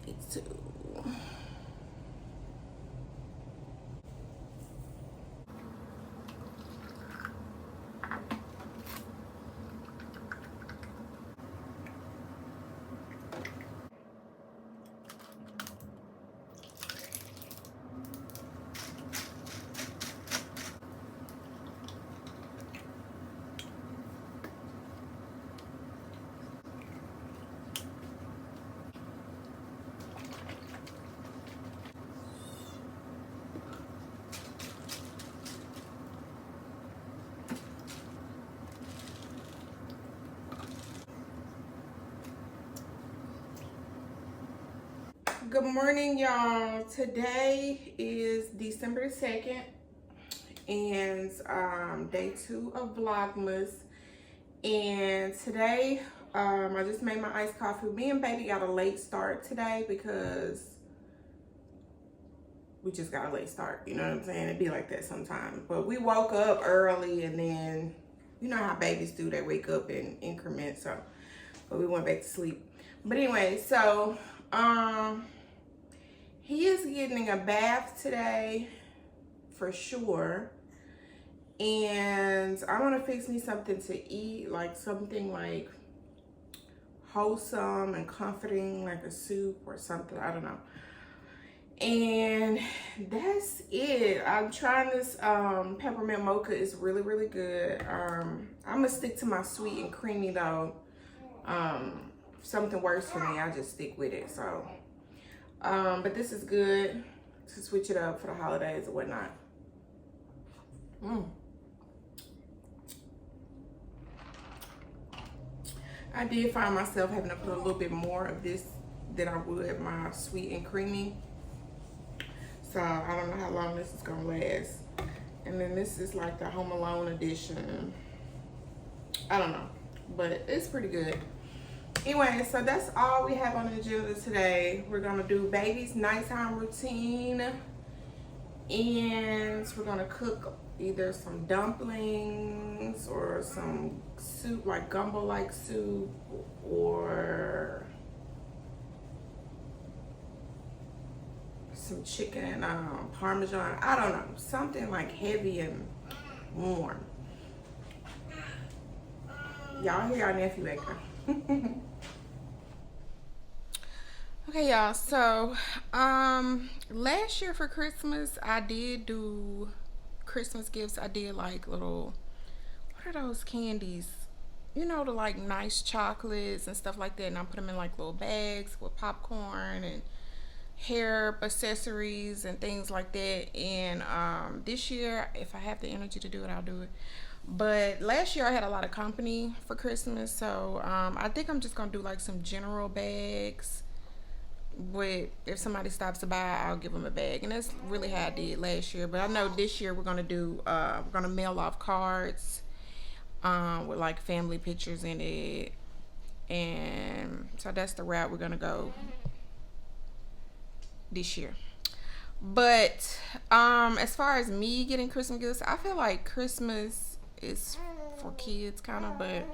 Me too. Good morning, y'all. Today is December 2nd and day 2 of Vlogmas. And today I just made my iced coffee. Me and baby got a late start today because we just got a late start. You know what I'm saying? It'd be like that sometimes. But we woke up early, and then you know how babies do, they wake up in increments. So, but we went back to sleep. But anyway, so he is getting a bath today for sure. And I want to fix me something to eat, like something like wholesome and comforting, like a soup or something. I don't know. And that's it. I'm trying this peppermint mocha. It's really, really good. I'm gonna stick to my sweet and creamy though. If something works for me, I just stick with it. So but this is good to switch it up for the holidays or whatnot. I did find myself having to put a little bit more of this than I would my sweet and creamy. So I don't know how long this is gonna last. And then this is like the Home Alone edition. I don't know, but it's pretty good. Anyway, so that's all we have on the agenda today. We're gonna do baby's nighttime routine, and we're gonna cook either some dumplings or some soup, like gumbo-like soup, or some chicken parmesan. I don't know, something like heavy and warm. Y'all hear our nephew back there. Okay, y'all, so last year for Christmas I did do Christmas gifts. I did like little, what are those candies, you know, the like nice chocolates and stuff like that, and I put them in like little bags with popcorn and hair accessories and things like that. And this year, if I have the energy to do it, I'll do it. But last year I had a lot of company for Christmas, so I think I'm just gonna do like some general bags with, if somebody stops to buy, I'll give them a bag. And that's really how I did last year. But I know this year we're gonna do we're gonna mail off cards with like family pictures in it, and so that's the route we're gonna go this year. But as far as me getting Christmas gifts, I feel like Christmas is for kids kind of, but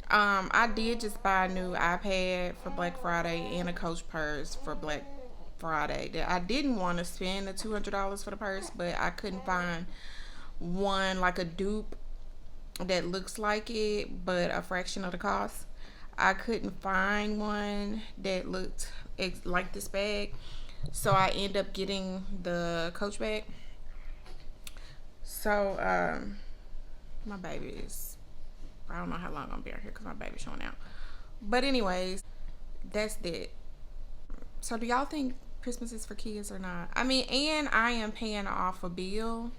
I did just buy a new iPad for Black Friday and a Coach purse for Black Friday. That I didn't want to spend the $200 for the purse, but I couldn't find one like a dupe that looks like it but a fraction of the cost. I couldn't find one that looked like this bag, so I end up getting the Coach bag. So my baby is, I don't know how long I'm gonna be out here because my baby's showing out. But anyways, that's that. So do y'all think Christmas is for kids or not? I mean, and I am paying off a bill,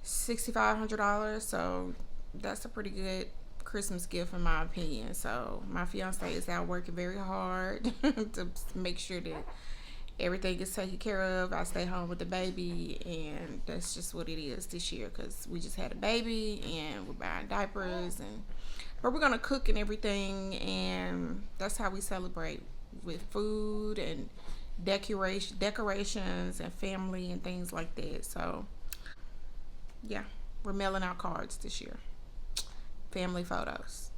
$6,500. So that's a pretty good Christmas gift in my opinion. So my fiance is out working very hard to make sure that everything is taken care of. I stay home with the baby, and that's just what it is this year because we just had a baby and we're buying diapers, and but we're gonna cook and everything, and that's how we celebrate, with food and decorations and family and things like that. So yeah, we're mailing out cards this year, family photos.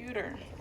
computer.